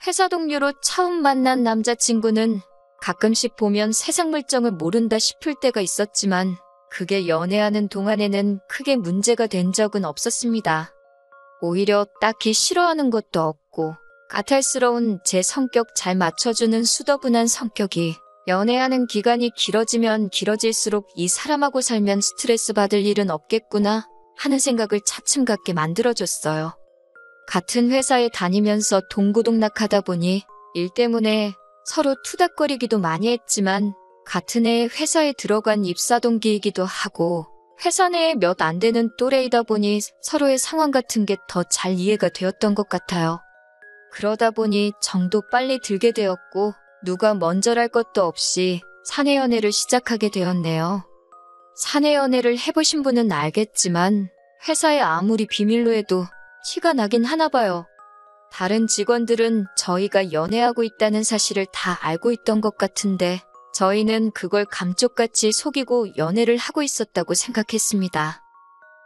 회사 동료로 처음 만난 남자친구는 가끔씩 보면 세상 물정을 모른다 싶을 때가 있었지만 그게 연애하는 동안에는 크게 문제가 된 적은 없었습니다. 오히려 딱히 싫어하는 것도 없고 까탈스러운 제 성격 잘 맞춰주는 수더분한 성격이 연애하는 기간이 길어지면 길어질수록 이 사람하고 살면 스트레스 받을 일은 없겠구나 하는 생각을 차츰 갖게 만들어줬어요. 같은 회사에 다니면서 동고동락하다 보니 일 때문에 서로 투닥거리기도 많이 했지만 같은 해에 회사에 들어간 입사 동기이기도 하고 회사 내에 몇 안 되는 또래이다 보니 서로의 상황 같은 게 더 잘 이해가 되었던 것 같아요. 그러다 보니 정도 빨리 들게 되었고 누가 먼저랄 것도 없이 사내 연애를 시작하게 되었네요. 사내 연애를 해보신 분은 알겠지만 회사에 아무리 비밀로 해도 티가 나긴 하나 봐요. 다른 직원들은 저희가 연애하고 있다는 사실을 다 알고 있던 것 같은데 저희는 그걸 감쪽같이 속이고 연애를 하고 있었다고 생각했습니다.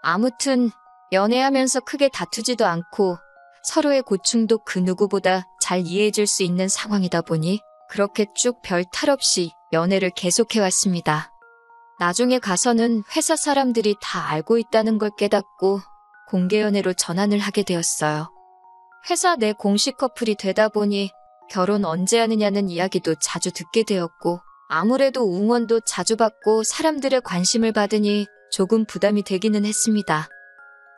아무튼 연애하면서 크게 다투지도 않고 서로의 고충도 그 누구보다 잘 이해해줄 수 있는 상황이다 보니 그렇게 쭉 별 탈 없이 연애를 계속해왔습니다. 나중에 가서는 회사 사람들이 다 알고 있다는 걸 깨닫고 공개 연애로 전환을 하게 되었어요. 회사 내 공식 커플이 되다 보니 결혼 언제 하느냐는 이야기도 자주 듣게 되었고 아무래도 응원도 자주 받고 사람들의 관심을 받으니 조금 부담이 되기는 했습니다.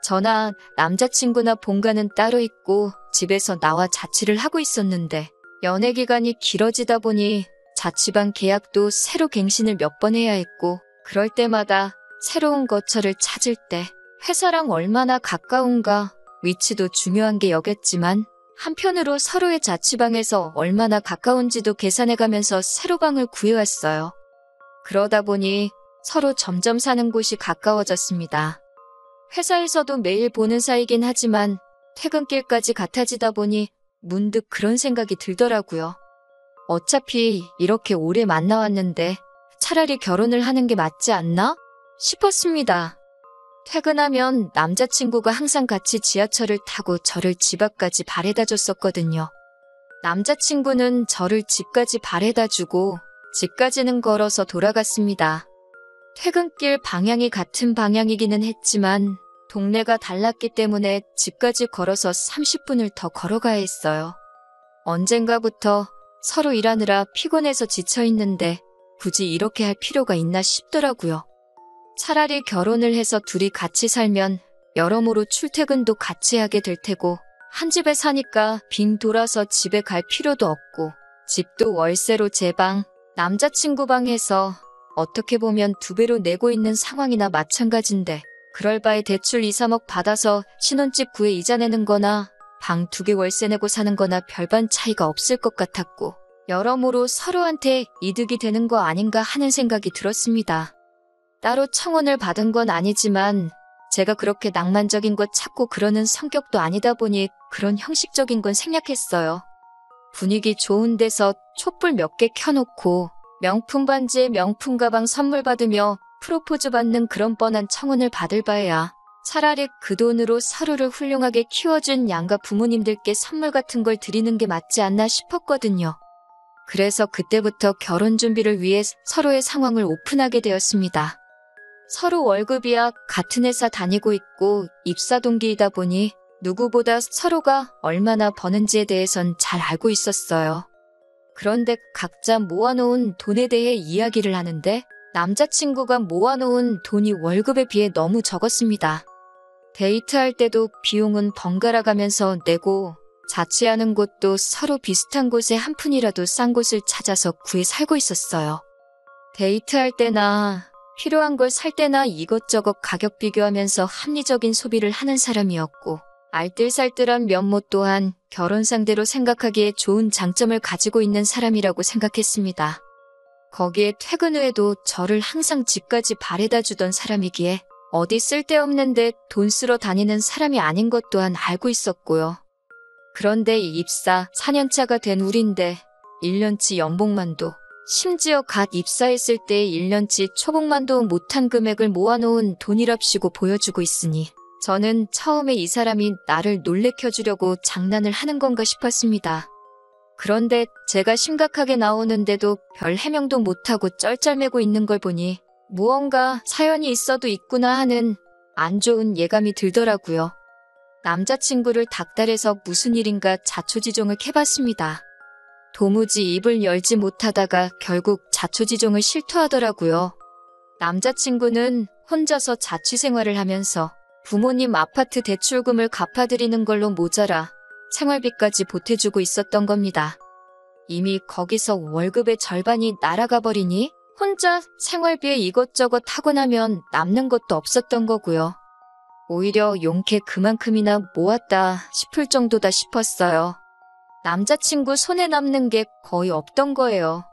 저나 남자친구나 본가는 따로 있고 집에서 나와 자취를 하고 있었는데 연애 기간이 길어지다 보니 자취방 계약도 새로 갱신을 몇 번 해야 했고 그럴 때마다 새로운 거처를 찾을 때 회사랑 얼마나 가까운가 위치도 중요한 게 여겼지만 한편으로 서로의 자취방에서 얼마나 가까운지도 계산해가면서 새로 방을 구해왔어요. 그러다 보니 서로 점점 사는 곳이 가까워졌습니다. 회사에서도 매일 보는 사이긴 하지만 퇴근길까지 같아지다 보니 문득 그런 생각이 들더라고요. 어차피 이렇게 오래 만나왔는데 차라리 결혼을 하는 게 맞지 않나? 싶었습니다. 퇴근하면 남자친구가 항상 같이 지하철을 타고 저를 집 앞까지 바래다 줬었거든요. 남자친구는 저를 집까지 바래다 주고 집까지는 걸어서 돌아갔습니다. 퇴근길 방향이 같은 방향이기는 했지만 동네가 달랐기 때문에 집까지 걸어서 30분을 더 걸어가야 했어요. 언젠가부터 서로 일하느라 피곤해서 지쳐있는데 굳이 이렇게 할 필요가 있나 싶더라고요. 차라리 결혼을 해서 둘이 같이 살면 여러모로 출퇴근도 같이 하게 될 테고 한 집에 사니까 빙 돌아서 집에 갈 필요도 없고 집도 월세로 제 방, 남자친구 방에서 어떻게 보면 2배로 내고 있는 상황이나 마찬가지인데 그럴 바에 대출 2, 3억 받아서 신혼집 구해 이자 내는 거나 방 2개 월세 내고 사는 거나 별반 차이가 없을 것 같았고 여러모로 서로한테 이득이 되는 거 아닌가 하는 생각이 들었습니다. 따로 청혼을 받은 건 아니지만 제가 그렇게 낭만적인 것 찾고 그러는 성격도 아니다 보니 그런 형식적인 건 생략했어요. 분위기 좋은 데서 촛불 몇 개 켜놓고 명품 반지에 명품 가방 선물 받으며 프로포즈 받는 그런 뻔한 청혼을 받을 바에야 차라리 그 돈으로 서로를 훌륭하게 키워준 양가 부모님들께 선물 같은 걸 드리는 게 맞지 않나 싶었거든요. 그래서 그때부터 결혼 준비를 위해 서로의 상황을 오픈하게 되었습니다. 서로 월급이야 같은 회사 다니고 있고 입사 동기이다 보니 누구보다 서로가 얼마나 버는지에 대해선 잘 알고 있었어요. 그런데 각자 모아놓은 돈에 대해 이야기를 하는데 남자친구가 모아놓은 돈이 월급에 비해 너무 적었습니다. 데이트할 때도 비용은 번갈아 가면서 내고 자취하는 곳도 서로 비슷한 곳에 한 푼이라도 싼 곳을 찾아서 구해 살고 있었어요. 데이트할 때나 필요한 걸 살 때나 이것저것 가격 비교하면서 합리적인 소비를 하는 사람이었고 알뜰살뜰한 면모 또한 결혼 상대로 생각하기에 좋은 장점을 가지고 있는 사람이라고 생각했습니다. 거기에 퇴근 후에도 저를 항상 집까지 바래다 주던 사람이기에 어디 쓸데없는데 돈 쓰러 다니는 사람이 아닌 것 또한 알고 있었고요. 그런데 입사 4년차가 된 우린데 1년치 연봉만도 심지어 갓 입사했을 때의 1년치 초봉만도 못한 금액을 모아놓은 돈이랍시고 보여주고 있으니 저는 처음에 이 사람이 나를 놀래켜주려고 장난을 하는 건가 싶었습니다. 그런데 제가 심각하게 나오는데도 별 해명도 못하고 쩔쩔매고 있는 걸 보니 무언가 사연이 있어도 있구나 하는 안 좋은 예감이 들더라고요. 남자친구를 닥달해서 무슨 일인가 자초지종을 캐봤습니다. 도무지 입을 열지 못하다가 결국 자초지종을 실토하더라고요. 남자친구는 혼자서 자취생활을 하면서 부모님 아파트 대출금을 갚아드리는 걸로 모자라 생활비까지 보태주고 있었던 겁니다. 이미 거기서 월급의 절반이 날아가 버리니 혼자 생활비에 이것저것 하고 나면 남는 것도 없었던 거고요. 오히려 용케 그만큼이나 모았다 싶을 정도다 싶었어요. 남자친구 손에 남는 게 거의 없던 거예요.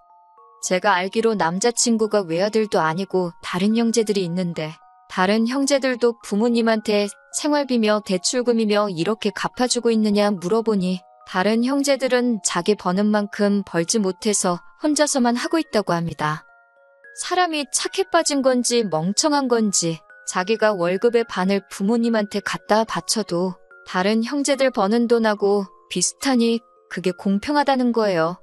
제가 알기로 남자친구가 외아들도 아니고 다른 형제들이 있는데 다른 형제들도 부모님한테 생활비며 대출금이며 이렇게 갚아주고 있느냐 물어보니 다른 형제들은 자기 버는 만큼 벌지 못해서 혼자서만 하고 있다고 합니다. 사람이 착해 빠진 건지 멍청한 건지 자기가 월급의 반을 부모님한테 갖다 바쳐도 다른 형제들 버는 돈하고 비슷하니 그게 공평하다는 거예요.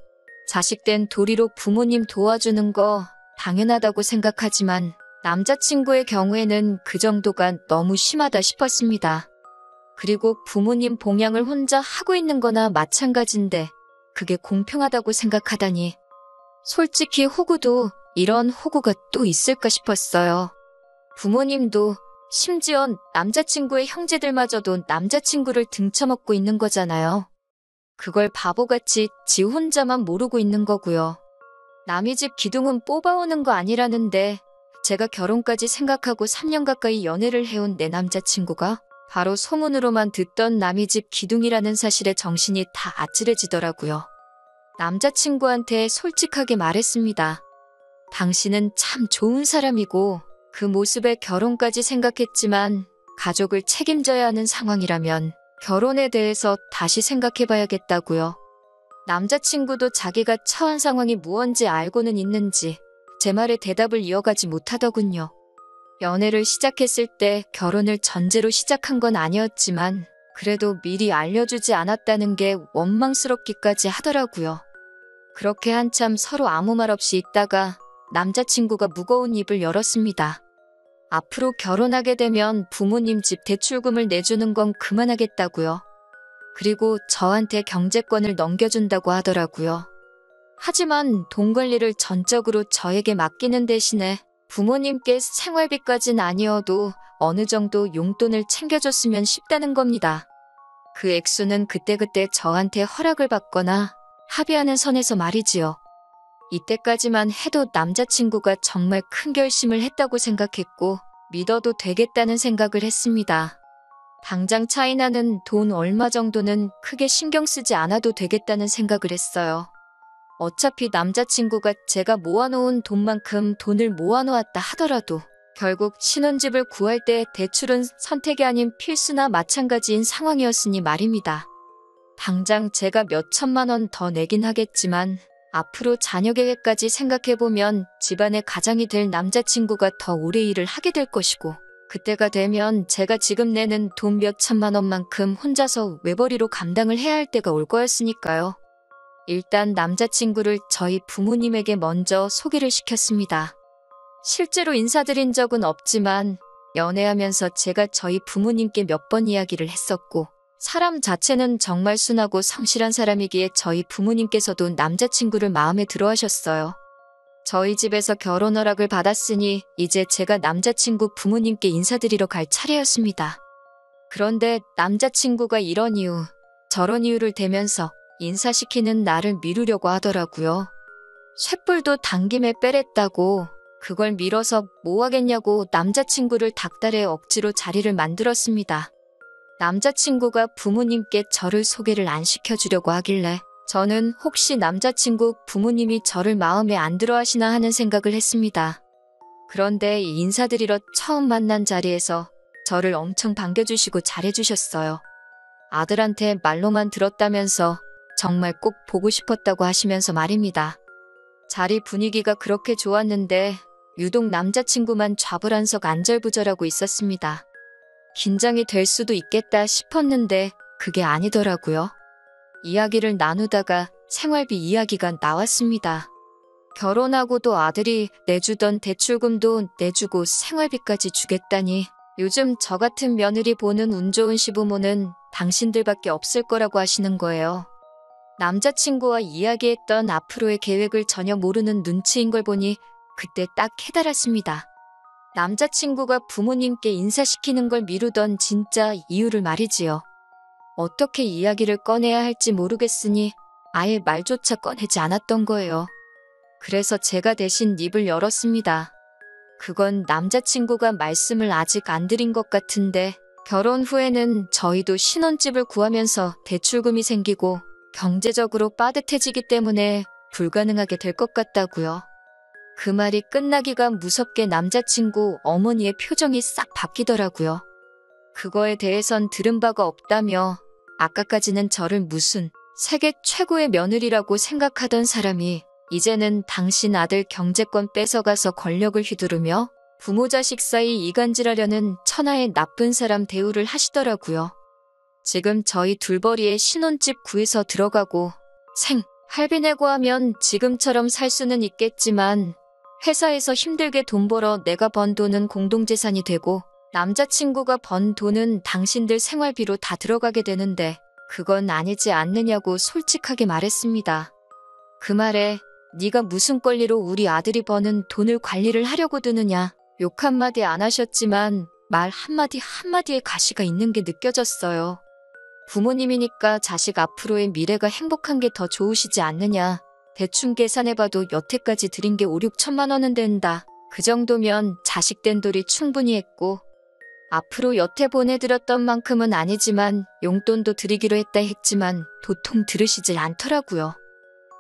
자식된 도리로 부모님 도와주는 거 당연하다고 생각하지만 남자친구의 경우에는 그 정도가 너무 심하다 싶었습니다. 그리고 부모님 봉양을 혼자 하고 있는 거나 마찬가지인데 그게 공평하다고 생각하다니. 솔직히 호구도 이런 호구가 또 있을까 싶었어요. 부모님도 심지어 남자친구의 형제들마저도 남자친구를 등쳐먹고 있는 거잖아요. 그걸 바보같이 지 혼자만 모르고 있는 거고요. 남의 집 기둥은 뽑아오는 거 아니라는데 제가 결혼까지 생각하고 3년 가까이 연애를 해온 내 남자친구가 바로 소문으로만 듣던 남의 집 기둥이라는 사실에 정신이 다 아찔해지더라고요. 남자친구한테 솔직하게 말했습니다. 당신은 참 좋은 사람이고 그 모습에 결혼까지 생각했지만 가족을 책임져야 하는 상황이라면 결혼에 대해서 다시 생각해봐야겠다고요. 남자친구도 자기가 처한 상황이 무언지 알고는 있는지 제 말에 대답을 이어가지 못하더군요. 연애를 시작했을 때 결혼을 전제로 시작한 건 아니었지만 그래도 미리 알려주지 않았다는 게 원망스럽기까지 하더라고요. 그렇게 한참 서로 아무 말 없이 있다가 남자친구가 무거운 입을 열었습니다. 앞으로 결혼하게 되면 부모님 집 대출금을 내주는 건 그만하겠다고요. 그리고 저한테 경제권을 넘겨준다고 하더라고요. 하지만 돈 관리를 전적으로 저에게 맡기는 대신에 부모님께 생활비까진 아니어도 어느 정도 용돈을 챙겨줬으면 싶다는 겁니다. 그 액수는 그때그때 저한테 허락을 받거나 합의하는 선에서 말이지요. 이때까지만 해도 남자친구가 정말 큰 결심을 했다고 생각했고 믿어도 되겠다는 생각을 했습니다. 당장 차이나는 돈 얼마 정도는 크게 신경 쓰지 않아도 되겠다는 생각을 했어요. 어차피 남자친구가 제가 모아놓은 돈만큼 돈을 모아놓았다 하더라도 결국 신혼집을 구할 때 대출은 선택이 아닌 필수나 마찬가지인 상황이었으니 말입니다. 당장 제가 몇 천만 원 더 내긴 하겠지만 앞으로 자녀 계획까지 생각해보면 집안의 가장이 될 남자친구가 더 오래 일을 하게 될 것이고 그때가 되면 제가 지금 내는 돈 몇 천만 원만큼 혼자서 외벌이로 감당을 해야 할 때가 올 거였으니까요. 일단 남자친구를 저희 부모님에게 먼저 소개를 시켰습니다. 실제로 인사드린 적은 없지만 연애하면서 제가 저희 부모님께 몇 번 이야기를 했었고 사람 자체는 정말 순하고 성실한 사람이기에 저희 부모님께서도 남자친구를 마음에 들어 하셨어요. 저희 집에서 결혼 허락을 받았으니 이제 제가 남자친구 부모님께 인사드리러 갈 차례였습니다. 그런데 남자친구가 이런 이유, 저런 이유를 대면서 인사시키는 나를 미루려고 하더라고요. 쇳불도 당김에 빼랬다고 그걸 밀어서 뭐 하겠냐고 남자친구를 닥달해 억지로 자리를 만들었습니다. 남자친구가 부모님께 저를 소개를 안 시켜주려고 하길래 저는 혹시 남자친구 부모님이 저를 마음에 안 들어 하시나 하는 생각을 했습니다. 그런데 인사드리러 처음 만난 자리에서 저를 엄청 반겨주시고 잘해주셨어요. 아들한테 말로만 들었다면서 정말 꼭 보고 싶었다고 하시면서 말입니다. 자리 분위기가 그렇게 좋았는데 유독 남자친구만 좌불안석 안절부절하고 있었습니다. 긴장이 될 수도 있겠다 싶었는데 그게 아니더라고요. 이야기를 나누다가 생활비 이야기가 나왔습니다. 결혼하고도 아들이 내주던 대출금도 내주고 생활비까지 주겠다니 요즘 저 같은 며느리 보는 운 좋은 시부모는 당신들밖에 없을 거라고 하시는 거예요. 남자친구와 이야기했던 앞으로의 계획을 전혀 모르는 눈치인 걸 보니 그때 딱 깨달았습니다. 남자친구가 부모님께 인사시키는 걸 미루던 진짜 이유를 말이지요. 어떻게 이야기를 꺼내야 할지 모르겠으니 아예 말조차 꺼내지 않았던 거예요. 그래서 제가 대신 입을 열었습니다. 그건 남자친구가 말씀을 아직 안 드린 것 같은데 결혼 후에는 저희도 신혼집을 구하면서 대출금이 생기고 경제적으로 빠듯해지기 때문에 불가능하게 될 것 같다고요. 그 말이 끝나기가 무섭게 남자친구 어머니의 표정이 싹 바뀌더라고요. 그거에 대해선 들은 바가 없다며 아까까지는 저를 무슨 세계 최고의 며느리라고 생각하던 사람이 이제는 당신 아들 경제권 뺏어가서 권력을 휘두르며 부모 자식 사이 이간질하려는 천하의 나쁜 사람 대우를 하시더라고요. 지금 저희 둘벌이의 신혼집 구해서 들어가고 할비 내고 하면 지금처럼 살 수는 있겠지만 회사에서 힘들게 돈 벌어 내가 번 돈은 공동재산이 되고 남자친구가 번 돈은 당신들 생활비로 다 들어가게 되는데 그건 아니지 않느냐고 솔직하게 말했습니다. 그 말에 네가 무슨 권리로 우리 아들이 버는 돈을 관리를 하려고 드느냐 욕 한마디 안 하셨지만 말 한마디 한마디에 가시가 있는 게 느껴졌어요. 부모님이니까 자식 앞으로의 미래가 행복한 게 더 좋으시지 않느냐. 대충 계산해봐도 여태까지 드린 게 5, 6천만 원은 된다. 그 정도면 자식 된 돌이 충분히 했고 앞으로 여태 보내드렸던 만큼은 아니지만 용돈도 드리기로 했지만 도통 들으시질 않더라고요.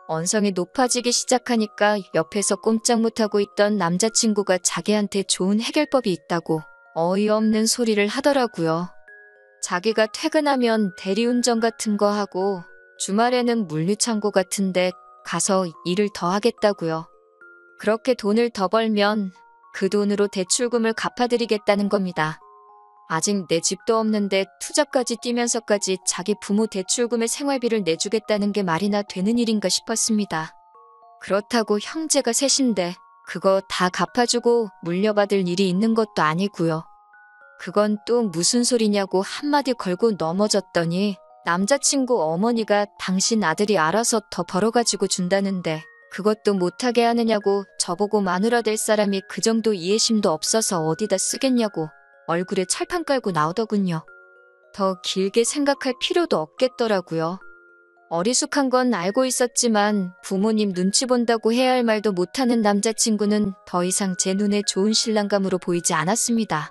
언성이 높아지기 시작하니까 옆에서 꼼짝 못하고 있던 남자친구가 자기한테 좋은 해결법이 있다고 어이없는 소리를 하더라고요. 자기가 퇴근하면 대리운전 같은 거 하고 주말에는 물류창고 같은데 가서 일을 더 하겠다고요. 그렇게 돈을 더 벌면 그 돈으로 대출금을 갚아드리겠다는 겁니다. 아직 내 집도 없는데 투잡까지 뛰면서까지 자기 부모 대출금의 생활비를 내주겠다는 게 말이나 되는 일인가 싶었습니다. 그렇다고 형제가 셋인데 그거 다 갚아주고 물려받을 일이 있는 것도 아니고요. 그건 또 무슨 소리냐고 한마디 걸고 넘어졌더니 남자친구 어머니가 당신 아들이 알아서 더 벌어가지고 준다는데 그것도 못하게 하느냐고 저보고 마누라 될 사람이 그 정도 이해심도 없어서 어디다 쓰겠냐고 얼굴에 철판 깔고 나오더군요. 더 길게 생각할 필요도 없겠더라고요. 어리숙한 건 알고 있었지만 부모님 눈치 본다고 해야 할 말도 못하는 남자친구는 더 이상 제 눈에 좋은 신랑감으로 보이지 않았습니다.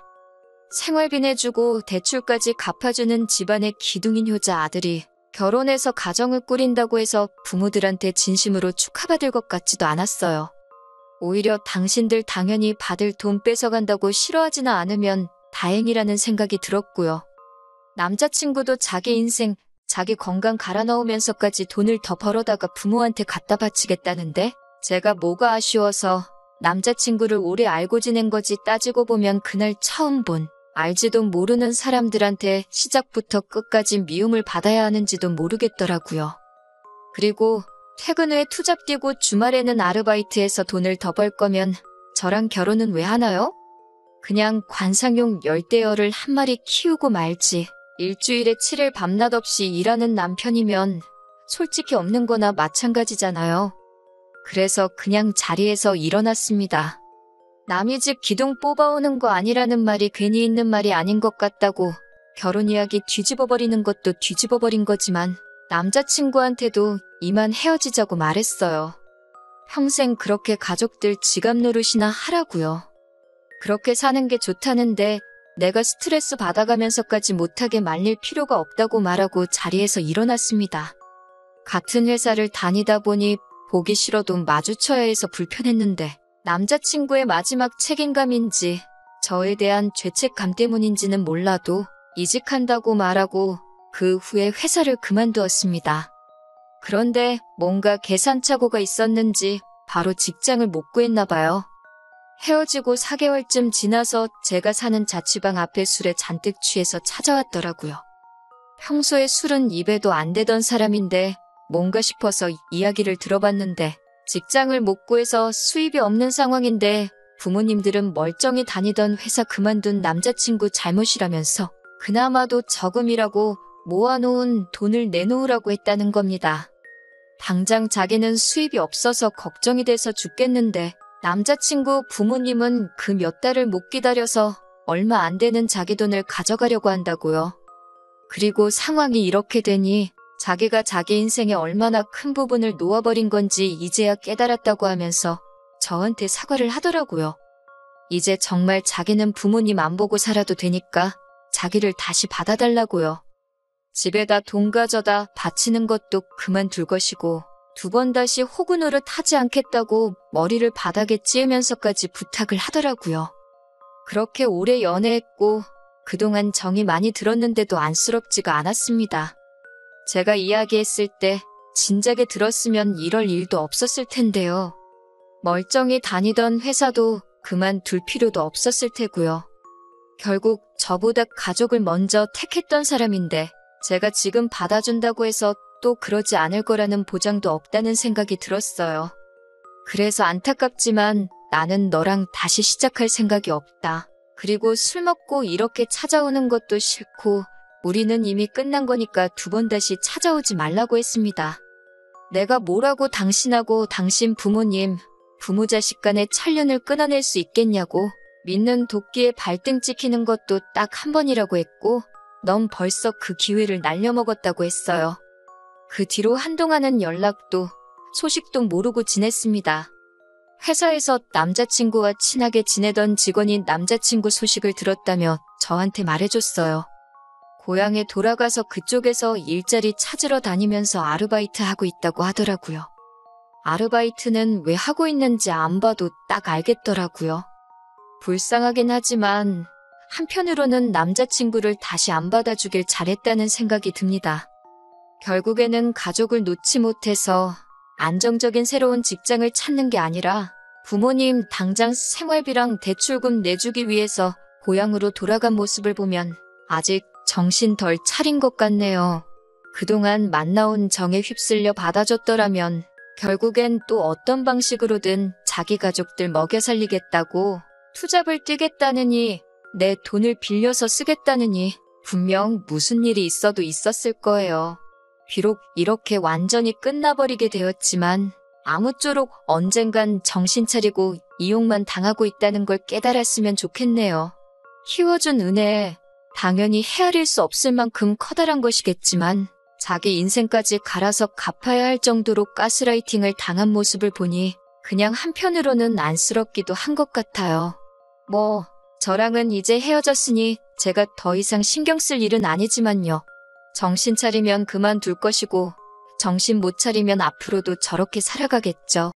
생활비 내주고 대출까지 갚아주는 집안의 기둥인 효자 아들이 결혼해서 가정을 꾸린다고 해서 부모들한테 진심으로 축하받을 것 같지도 않았어요. 오히려 당신들 당연히 받을 돈 뺏어간다고 싫어하지는 않으면 다행이라는 생각이 들었고요. 남자친구도 자기 인생, 자기 건강 갈아 넣으면서까지 돈을 더 벌어다가 부모한테 갖다 바치겠다는데 제가 뭐가 아쉬워서 남자친구를 오래 알고 지낸 거지 따지고 보면 그날 처음 본 알지도 모르는 사람들한테 시작부터 끝까지 미움을 받아야 하는지도 모르겠더라고요. 그리고 퇴근 후에 투잡 뛰고 주말에는 아르바이트해서 돈을 더 벌 거면 저랑 결혼은 왜 하나요? 그냥 관상용 열대어를 한 마리 키우고 말지. 일주일에 7일 밤낮 없이 일하는 남편이면 솔직히 없는 거나 마찬가지잖아요. 그래서 그냥 자리에서 일어났습니다. 남의 집 기둥 뽑아오는 거 아니라는 말이 괜히 있는 말이 아닌 것 같다고 결혼 이야기 뒤집어버리는 것도 뒤집어버린 거지만 남자친구한테도 이만 헤어지자고 말했어요. 평생 그렇게 가족들 지갑 노릇이나 하라고요. 그렇게 사는 게 좋다는데 내가 스트레스 받아가면서까지 못하게 말릴 필요가 없다고 말하고 자리에서 일어났습니다. 같은 회사를 다니다 보니 보기 싫어도 마주쳐야 해서 불편했는데 남자친구의 마지막 책임감인지 저에 대한 죄책감 때문인지는 몰라도 이직한다고 말하고 그 후에 회사를 그만두었습니다. 그런데 뭔가 계산착오가 있었는지 바로 직장을 못 구했나 봐요. 헤어지고 4개월쯤 지나서 제가 사는 자취방 앞에 술에 잔뜩 취해서 찾아왔더라고요. 평소에 술은 입에도 안 대던 사람인데 뭔가 싶어서 이야기를 들어봤는데 직장을 못 구해서 수입이 없는 상황인데 부모님들은 멀쩡히 다니던 회사 그만둔 남자친구 잘못이라면서 그나마도 저금이라고 모아놓은 돈을 내놓으라고 했다는 겁니다. 당장 자기는 수입이 없어서 걱정이 돼서 죽겠는데 남자친구 부모님은 그 몇 달을 못 기다려서 얼마 안 되는 자기 돈을 가져가려고 한다고요. 그리고 상황이 이렇게 되니 자기가 자기 인생에 얼마나 큰 부분을 놓아버린 건지 이제야 깨달았다고 하면서 저한테 사과를 하더라고요. 이제 정말 자기는 부모님 안 보고 살아도 되니까 자기를 다시 받아달라고요. 집에다 돈 가져다 바치는 것도 그만둘 것이고 2번 다시 호구 노릇 하지 않겠다고 머리를 바닥에 찌으면서까지 부탁을 하더라고요. 그렇게 오래 연애했고 그동안 정이 많이 들었는데도 안쓰럽지가 않았습니다. 제가 이야기했을 때 진작에 들었으면 이럴 일도 없었을 텐데요. 멀쩡히 다니던 회사도 그만둘 필요도 없었을 테고요. 결국 저보다 가족을 먼저 택했던 사람인데 제가 지금 받아준다고 해서 또 그러지 않을 거라는 보장도 없다는 생각이 들었어요. 그래서 안타깝지만 나는 너랑 다시 시작할 생각이 없다. 그리고 술 먹고 이렇게 찾아오는 것도 싫고 우리는 이미 끝난 거니까 2번 다시 찾아오지 말라고 했습니다. 내가 뭐라고 당신하고 당신 부모님, 부모 자식 간의 천련을 끊어낼 수 있겠냐고 믿는 도끼에 발등 찍히는 것도 딱 한 번이라고 했고 넌 벌써 그 기회를 날려먹었다고 했어요. 그 뒤로 한동안은 연락도 소식도 모르고 지냈습니다. 회사에서 남자친구와 친하게 지내던 직원이 남자친구 소식을 들었다며 저한테 말해줬어요. 고향에 돌아가서 그쪽에서 일자리 찾으러 다니면서 아르바이트 하고 있다고 하더라고요. 아르바이트는 왜 하고 있는지 안 봐도 딱 알겠더라고요. 불쌍하긴 하지만 한편으로는 남자친구를 다시 안 받아주길 잘했다는 생각이 듭니다. 결국에는 가족을 놓지 못해서 안정적인 새로운 직장을 찾는 게 아니라 부모님 당장 생활비랑 대출금 내주기 위해서 고향으로 돌아간 모습을 보면 아직 정신 덜 차린 것 같네요. 그동안 만나온 정에 휩쓸려 받아줬더라면 결국엔 또 어떤 방식으로든 자기 가족들 먹여 살리겠다고 투잡을 뛰겠다느니 내 돈을 빌려서 쓰겠다느니 분명 무슨 일이 있어도 있었을 거예요. 비록 이렇게 완전히 끝나버리게 되었지만 아무쪼록 언젠간 정신 차리고 이용만 당하고 있다는 걸 깨달았으면 좋겠네요. 키워준 은혜, 당연히 헤아릴 수 없을 만큼 커다란 것이겠지만 자기 인생까지 갈아서 갚아야 할 정도로 가스라이팅을 당한 모습을 보니 그냥 한편으로는 안쓰럽기도 한 것 같아요. 뭐 저랑은 이제 헤어졌으니 제가 더 이상 신경 쓸 일은 아니지만요. 정신 차리면 그만둘 것이고 정신 못 차리면 앞으로도 저렇게 살아가겠죠.